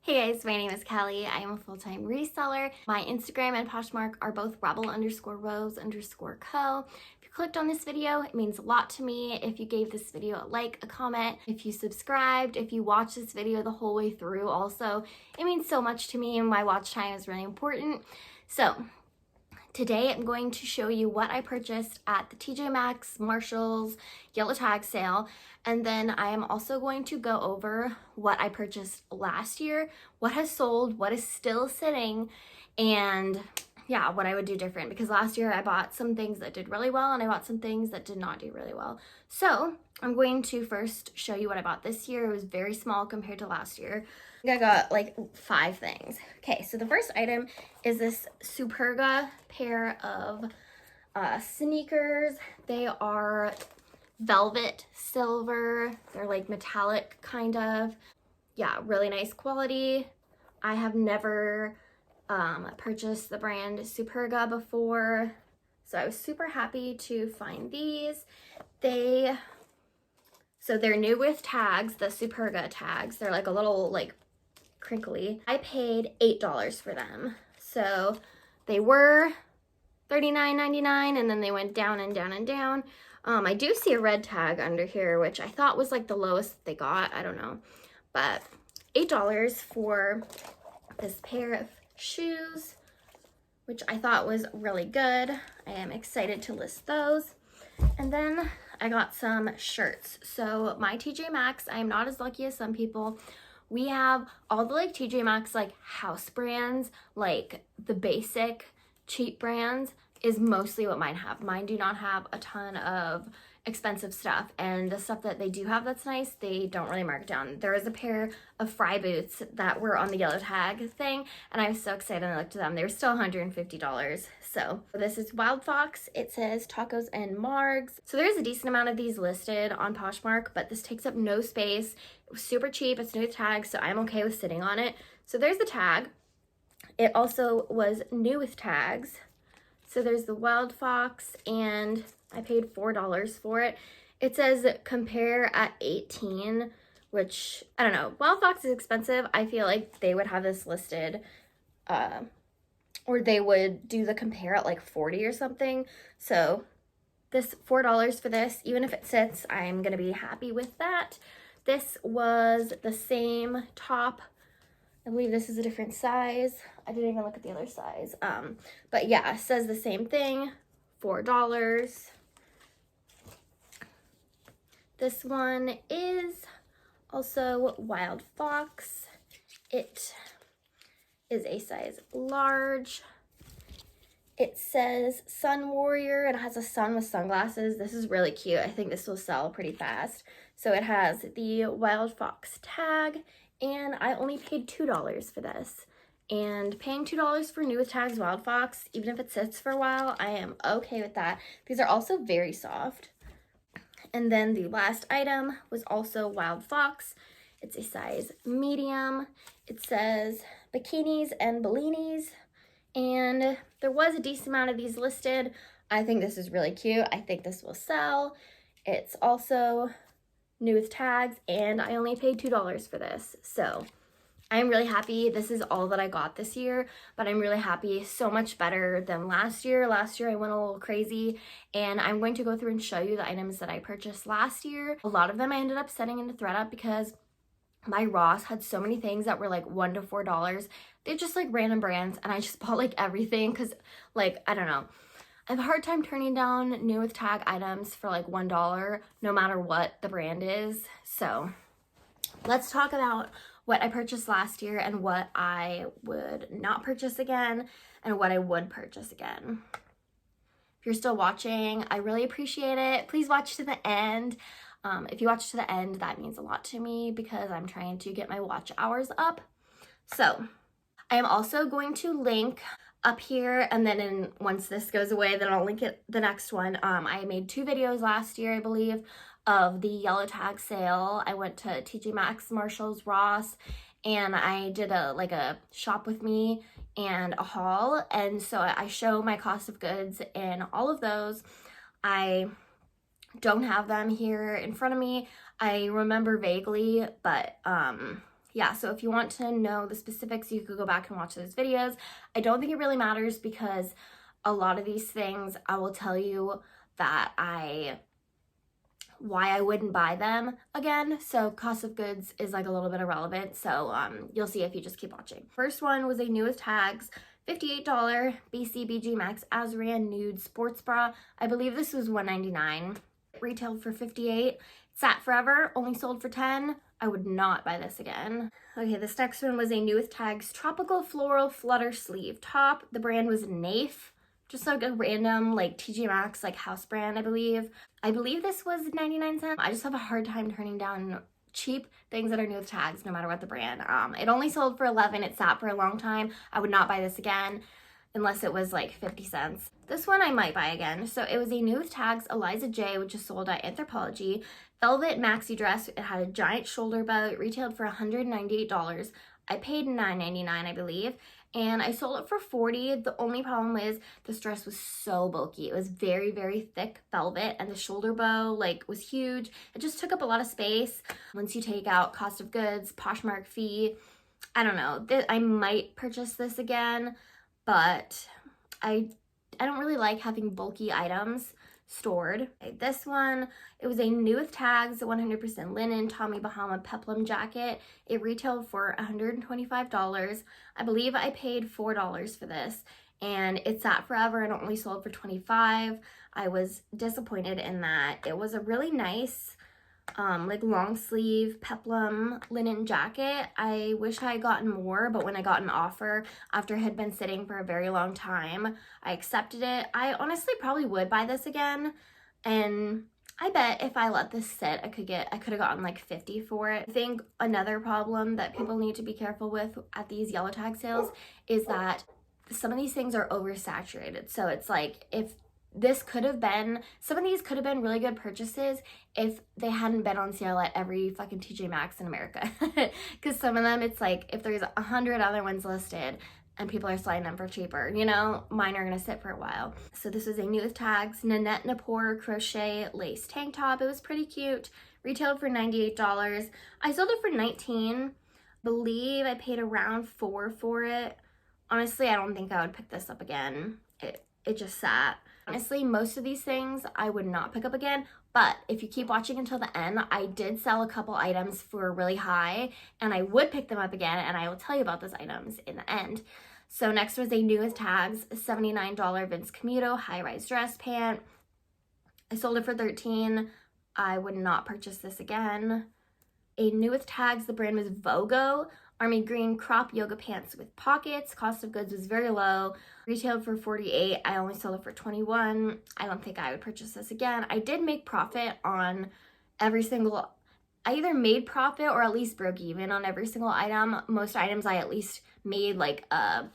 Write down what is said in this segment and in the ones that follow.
Hey guys, my name is Kelly. I am a full-time reseller. My Instagram and Poshmark are both rebel_rose_co. If you clicked on this video, it means a lot to me. If you gave this video a like, a comment, if you subscribed, if you watched this video the whole way through also, it means so much to me and my watch time is really important. So today I'm going to show you what I purchased at the TjMaxx, Marshalls, Yellow Tag sale, and then I am also going to go over what I purchased last year, what has sold, what is still sitting, and yeah, what I would do different, because last year I bought some things that did really well and I bought some things that did not do really well. So I'm going to first show you what I bought this year. It was very small compared to last year. I got like 5 things. Okay, so the first item is this Superga pair of sneakers. They are velvet silver. They're like metallic kind of. Yeah, really nice quality. I have never purchased the brand Superga before, so I was super happy to find these. So they're new with tags, the Superga tags. They're like a little like crinkly. I paid $8 for them. So they were $39.99 and then they went down and down and down. I do see a red tag under here, which I thought was like the lowest they got. I don't know. But $8 for this pair of shoes, which I thought was really good. I am excited to list those. And then I got some shirts. So my TjMaxx, I am not as lucky as some people. We have all the like TjMaxx like house brands, like the basic cheap brands is mostly what mine have. Mine do not have a ton of expensive stuff, and the stuff that they do have that's nice, they don't really mark down. There was a pair of Fry boots that were on the yellow tag thing, and I was so excited when I looked at them. They were still $150. So this is Wild Fox. It says tacos and margs. So there's a decent amount of these listed on Poshmark, but this takes up no space. It was super cheap. It's new with tags, so I'm okay with sitting on it. So there's the tag. It also was new with tags. So there's the Wild Fox, and I paid $4 for it. It says compare at 18, which I don't know. Wild Fox is expensive. I feel like they would have this listed, or they would do the compare at like 40 or something. So this $4 for this, even if it sits, I'm gonna be happy with that. This was the same top. I believe this is a different size. I didn't even look at the other size. But yeah, it says the same thing, $4. This one is also Wild Fox. It is a size large. It says Sun Warrior, and it has a sun with sunglasses. This is really cute. I think this will sell pretty fast. So it has the Wild Fox tag, and I only paid $2 for this. And paying $2 for new with tags Wild Fox, even if it sits for a while, I am okay with that. These are also very soft. And then the last item was also Wild Fox. It's a size medium. It says bikinis and bellinis, and there was a decent amount of these listed. I think this is really cute. I think this will sell. It's also new with tags, and I only paid $2 for this. So I'm really happy. This is all that I got this year, but I'm really happy. So much better than last year. Last year I went a little crazy, and I'm going to go through and show you the items that I purchased last year. A lot of them I ended up setting into Thredup because my Ross had so many things that were like $1 to $4. They're just like random brands, and I just bought like everything because like, I don't know. I have a hard time turning down new with tag items for like $1 no matter what the brand is. So let's talk about what I purchased last year and what I would not purchase again and what I would purchase again. If you're still watching, I really appreciate it. Please watch to the end. If you watch to the end, that means a lot to me because I'm trying to get my watch hours up. So I am also going to link up here, and then once this goes away, then I'll link it the next one. I made 2 videos last year, I believe, of the yellow tag sale. I went to TjMaxx, Marshalls, Ross, and I did a shop with me and a haul, and so I show my cost of goods in all of those. I don't have them here in front of me. I remember vaguely, but yeah, so if you want to know the specifics, you could go back and watch those videos. I don't think it really matters because a lot of these things I will tell you that why I wouldn't buy them again. So cost of goods is like a little bit irrelevant. So you'll see if you just keep watching. First one was a new with tags, $58 TjMaxx Azria Nude Sports Bra. I believe this was $199. Retailed for $58. Sat forever, only sold for $10. I would not buy this again. Okay, this next one was a new with tags Tropical Floral Flutter Sleeve Top. The brand was Nafe. Just like a random like TjMaxx like house brand, I believe. I believe this was 99 cents. I just have a hard time turning down cheap things that are new with tags no matter what the brand. It only sold for 11. It sat for a long time. I would not buy this again unless it was like 50 cents. This one I might buy again. So it was a new with tags Eliza J, which is sold at Anthropologie. Velvet maxi dress. It had a giant shoulder bow. It retailed for $198. I paid $9.99, I believe, and I sold it for $40. The only problem is this dress was so bulky. It was very, very thick velvet, and the shoulder bow like was huge. It just took up a lot of space. Once you take out cost of goods, Poshmark fee, I don't know. I might purchase this again, but I don't really like having bulky items stored. Okay, this one, it was a new with tags, 100% linen Tommy Bahama peplum jacket. It retailed for $125. I believe I paid $4 for this, and it sat forever and only sold for $25. I was disappointed in that. It was a really nice like long sleeve peplum linen jacket. I wish I had gotten more, but when I got an offer after it had been sitting for a very long time, I accepted it. I honestly probably would buy this again, and I bet if I let this sit, I could have gotten like 50 for it. I think another problem that people need to be careful with at these yellow tag sales is that some of these things are oversaturated. So it's like if this could have been, some of these could have been really good purchases if they hadn't been on sale at every fucking TjMaxx in America. Because some of them, it's like if there's 100 other ones listed and people are selling them for cheaper, you know, mine are gonna sit for a while. So this was a new with tags Nanette Napor crochet lace tank top. It was pretty cute. Retailed for $98. I sold it for $19. Believe I paid around $4 for it. Honestly, I don't think I would pick this up again. It just sat. Honestly, most of these things I would not pick up again, but if you keep watching until the end, I did sell a couple items for really high, and I would pick them up again, and I will tell you about those items in the end. So next was a new with tags, $79 Vince Camuto high-rise dress pant. I sold it for $13. I would not purchase this again. A new with tags, the brand was Vogo. Army green crop yoga pants with pockets. Cost of goods was very low. Retailed for $48. I only sold it for $21. I don't think I would purchase this again. I did make profit on every single, I either made profit or at least broke even on every single item. Most items I at least made like a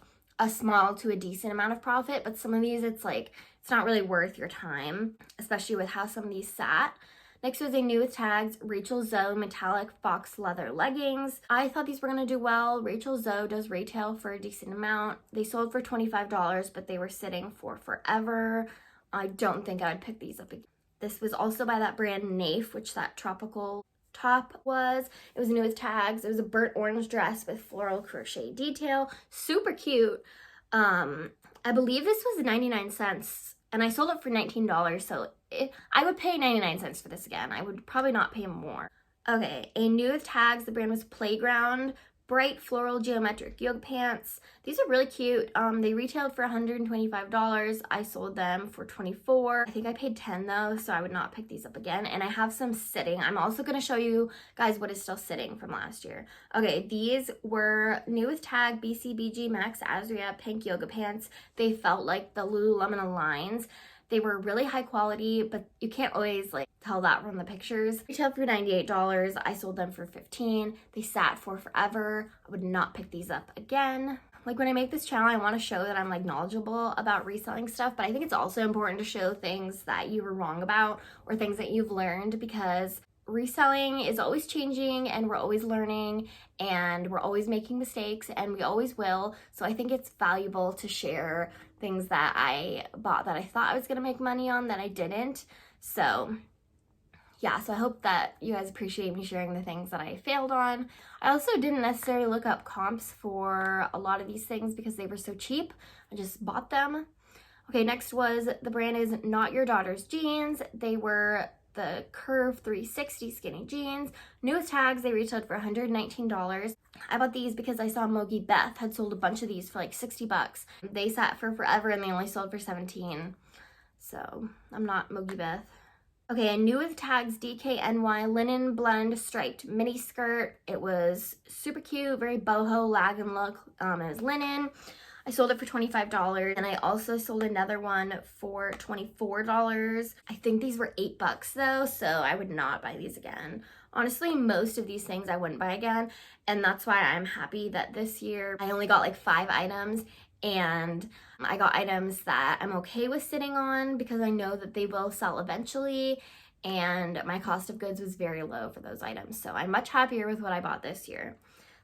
small to a decent amount of profit, but some of these it's like, it's not really worth your time, especially with how some of these sat. Next was a new with tags, Rachel Zoe metallic fox leather leggings. I thought these were gonna do well. Rachel Zoe does retail for a decent amount. They sold for $25, but they were sitting for forever. I don't think I would pick these up again. This was also by that brand Nafe, which that tropical top was. It was new with tags. It was a burnt orange dress with floral crochet detail. Super cute. I believe this was 99 cents and I sold it for $19, so I would pay 99 cents for this again. I would probably not pay more. Okay, a new with tags, the brand was Playground. Bright floral geometric yoga pants. These are really cute. They retailed for $125. I sold them for $24. I think I paid $10 though, so I would not pick these up again. And I have some sitting. I'm also going to show you guys what is still sitting from last year. Okay, these were new with tag TjMaxx Azria pink yoga pants. They felt like the Lululemon lines. They were really high quality, but you can't always like tell that from the pictures. Retailed for $98. I sold them for $15. They sat for forever. I would not pick these up again. Like when I make this channel, I want to show that I'm like knowledgeable about reselling stuff, but I think it's also important to show things that you were wrong about or things that you've learned, because reselling is always changing and we're always learning and we're always making mistakes and we always will. So I think it's valuable to share things that I bought that I thought I was going to make money on that I didn't. So yeah, so I hope that you guys appreciate me sharing the things that I failed on. I also didn't necessarily look up comps for a lot of these things because they were so cheap. I just bought them. Okay, next was, the brand is Not Your Daughter's Jeans. They were the Curve 360 skinny jeans. New with tags, they retailed for $119. I bought these because I saw Mogi Beth had sold a bunch of these for like 60 bucks. They sat for forever and they only sold for 17. So I'm not Mogi Beth. Okay, a new with tags Dkny linen blend striped mini skirt. It was super cute, very boho lagging look. It was linen. I sold it for $25, and I also sold another one for $24. I think these were $8 though, so I would not buy these again. Honestly, most of these things I wouldn't buy again, and that's why I'm happy that this year I only got like 5 items, and I got items that I'm okay with sitting on because I know that they will sell eventually, and my cost of goods was very low for those items, so I'm much happier with what I bought this year.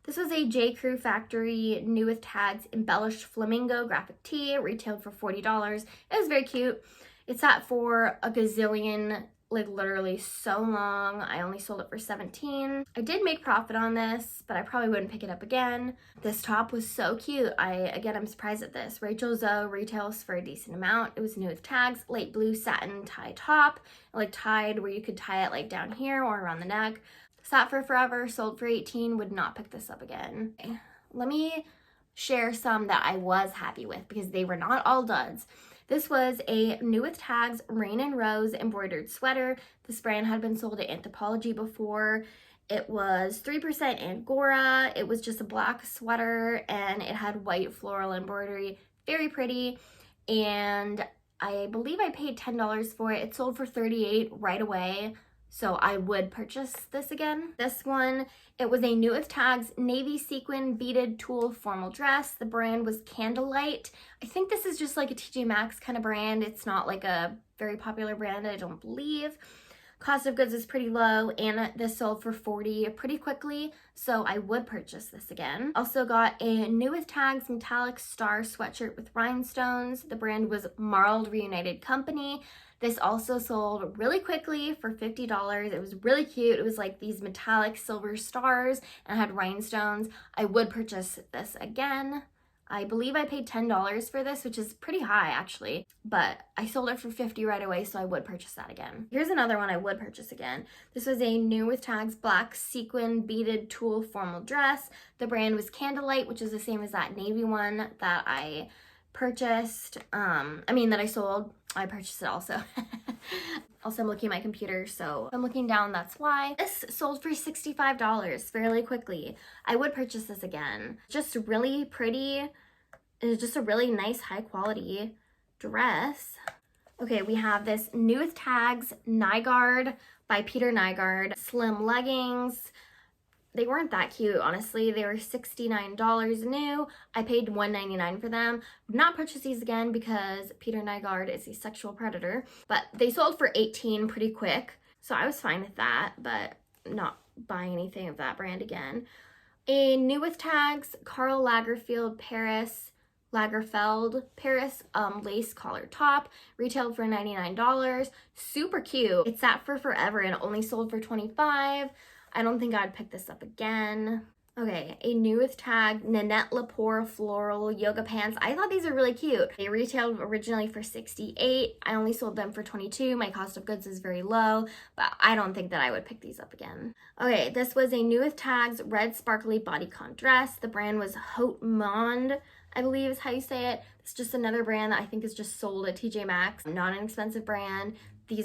This was a J. Crew Factory new with tags embellished flamingo graphic tee. It retailed for $40. It was very cute. It sat for a gazillion, like literally so long. I only sold it for $17. I did make profit on this, but I probably wouldn't pick it up again. This top was so cute. I'm surprised at this. Rachel Zoe retails for a decent amount. It was new with tags, light blue satin tie top, like tied where you could tie it like down here or around the neck. Sat for forever, sold for $18, would not pick this up again. Okay, let me share some that I was happy with because they were not all duds. This was a new with tags Rain and Rose embroidered sweater. This brand had been sold at Anthropologie before. It was 3% Angora. It was just a black sweater and it had white floral embroidery. Very pretty. And I believe I paid $10 for it. It sold for $38 right away. So I would purchase this again. This one, it was a new with tags navy sequin beaded tulle formal dress. The brand was Candlelight. I think this is just like a TjMaxx kind of brand. It's not like a very popular brand, I don't believe. Cost of goods is pretty low, and this sold for $40 pretty quickly, so I would purchase this again. Also got a new with tags metallic star sweatshirt with rhinestones. The brand was Marled Reunited Company. This also sold really quickly for $50. It was really cute. It was like these metallic silver stars and had rhinestones. I would purchase this again. I believe I paid $10 for this, which is pretty high actually, but I sold it for $50 right away, so I would purchase that again. Here's another one I would purchase again. This was a new with tags black sequin beaded tulle formal dress. The brand was Candlelight, which is the same as that navy one that I purchased. That I sold. I purchased it also. Also, I'm looking at my computer, so I'm looking down, that's why. This sold for $65 fairly quickly. I would purchase this again. Just really pretty. It's just a really nice, high quality dress. Okay, we have this new with tags Nygaard by Peter Nygaard slim leggings. They weren't that cute, honestly. They were $69 new. I paid $1.99 for them. Would not purchase these again because Peter Nygaard is a sexual predator. But they sold for $18 pretty quick, so I was fine with that, but not buying anything of that brand again. A new with tags Karl Lagerfeld Lagerfeld Paris lace collar top, retailed for $99. Super cute. It sat for forever and only sold for $25. I don't think I'd pick this up again. Okay, a new with tag Nanette Lepore floral yoga pants. I thought these are really cute. They retailed originally for $68. I only sold them for $22. My cost of goods is very low, but I don't think that I would pick these up again. Okay, this was a new with tags red sparkly bodycon dress. The brand was Haute Monde, I believe is how you say it. It's just another brand that I think is just sold at TjMaxx. Not an expensive brand.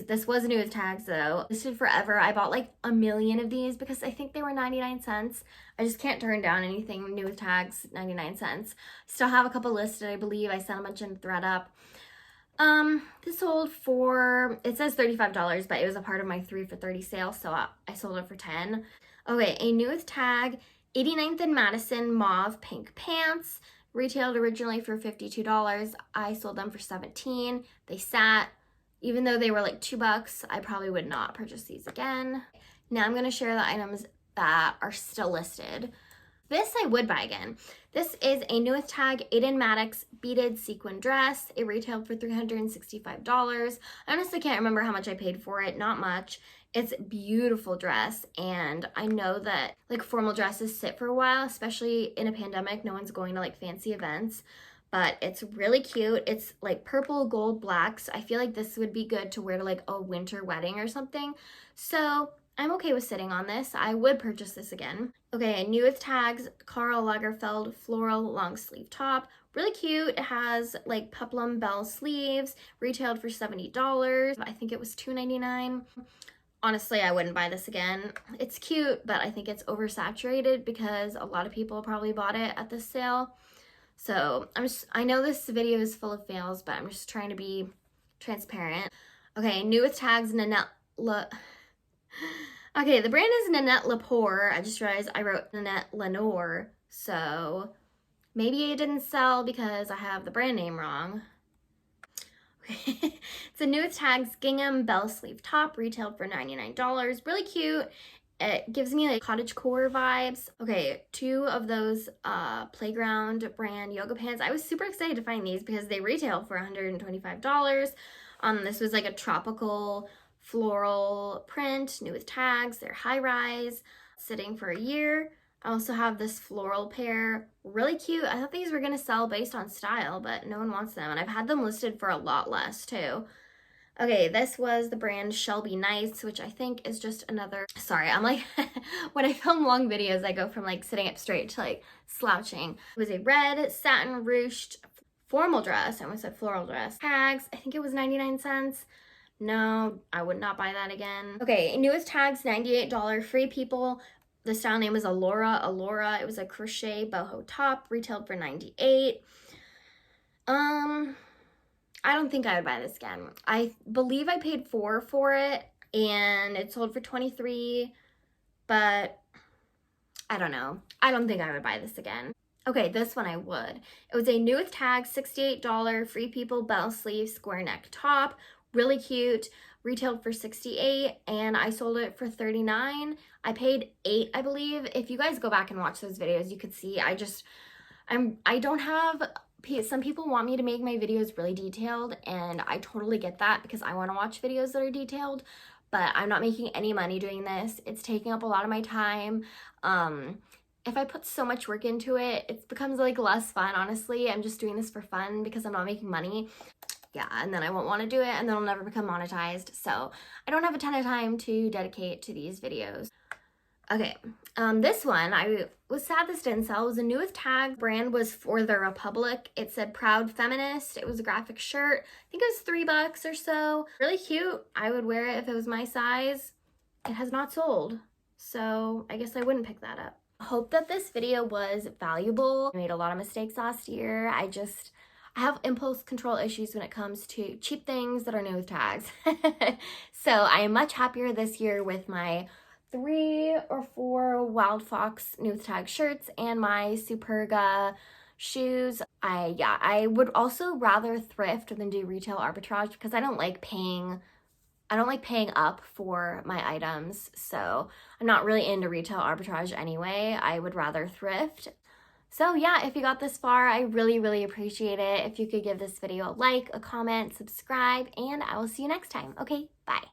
This was new with tags though. This did forever. I bought like a million of these because I think they were 99 cents. I just can't turn down anything new with tags, 99 cents. Still have a couple listed, I believe. I sent a bunch in Thredup. This sold for, it says $35, but it was a part of my 3 for $30 sale, so I sold it for $10. Okay, a new with tag 89th and Madison mauve pink pants. Retailed originally for $52. I sold them for $17. They sat. Even though they were like $2, I probably would not purchase these again. Now I'm going to share the items that are still listed. This I would buy again. This is a new with tag Aiden Maddox beaded sequin dress. It retailed for $365. I honestly can't remember how much I paid for it. Not much. It's a beautiful dress, and I know that like formal dresses sit for a while, especially in a pandemic. No one's going to like fancy events, but it's really cute. It's like purple, gold, blacks. I feel like this would be good to wear to like a winter wedding or something. So I'm okay with sitting on this. I would purchase this again. Okay, new with tags, Karl Lagerfeld floral long sleeve top. Really cute. It has like peplum bell sleeves, retailed for $70. I think it was $2.99. Honestly, I wouldn't buy this again. It's cute, but I think it's oversaturated because a lot of people probably bought it at this sale. So I know this video is full of fails, but I'm just trying to be transparent. Okay, new with tags, Nanette Okay, the brand is Nanette Lepore. I just realized I wrote Nanette Lenore, so maybe it didn't sell because I have the brand name wrong. It's a new with tags gingham bell sleeve top, retailed for $99. Really cute. It gives me like cottagecore vibes. Okay, two of those Playground brand yoga pants. I was super excited to find these because they retail for $125. This was like a tropical floral print, new with tags. They're high rise, sitting for a year. I also have this floral pair, really cute. I thought these were gonna sell based on style, but no one wants them. And I've had them listed for a lot less too. Okay, this was the brand Shelby Nice, which I think is just another, sorry, I'm like, when I film long videos, I go from like sitting up straight to like slouching. It was a red satin ruched formal dress. I almost said floral dress. Tags, I think it was 99 cents. No, I would not buy that again. Okay, newest tags, $98. Free People. The style name was Allura. It was a crochet boho top, retailed for $98. I don't think I would buy this again. I believe I paid $4 for it, and it sold for $23, but I don't know. I don't think I would buy this again. Okay, this one I would. It was a new with tag, $68, Free People bell sleeve square neck top. Really cute. Retailed for $68, and I sold it for $39. I paid $8, I believe. If you guys go back and watch those videos, you could see I don't have, some people want me to make my videos really detailed, and I totally get that because I want to watch videos that are detailed, but I'm not making any money doing this. It's taking up a lot of my time. If I put so much work into it, it becomes like less fun, honestly. I'm just doing this for fun because I'm not making money. Yeah, and then I won't want to do it, and then it'll never become monetized. So I don't have a ton of time to dedicate to these videos. Okay, this one, I was sad this didn't sell. It was a new with tag. Brand was For the Republic. It said Proud Feminist. It was a graphic shirt. I think it was $3 or so. Really cute. I would wear it if it was my size. It has not sold, so I guess I wouldn't pick that up. I hope that this video was valuable. I made a lot of mistakes last year. I have impulse control issues when it comes to cheap things that are new with tags. So I am much happier this year with my 3 or 4 Wild Fox new with tag shirts and my Superga shoes. I would also rather thrift than do retail arbitrage because I don't like paying up for my items. So I'm not really into retail arbitrage anyway. I would rather thrift. So yeah, if you got this far, I really, really appreciate it. If you could give this video a like, a comment, subscribe, and I will see you next time. Okay, bye.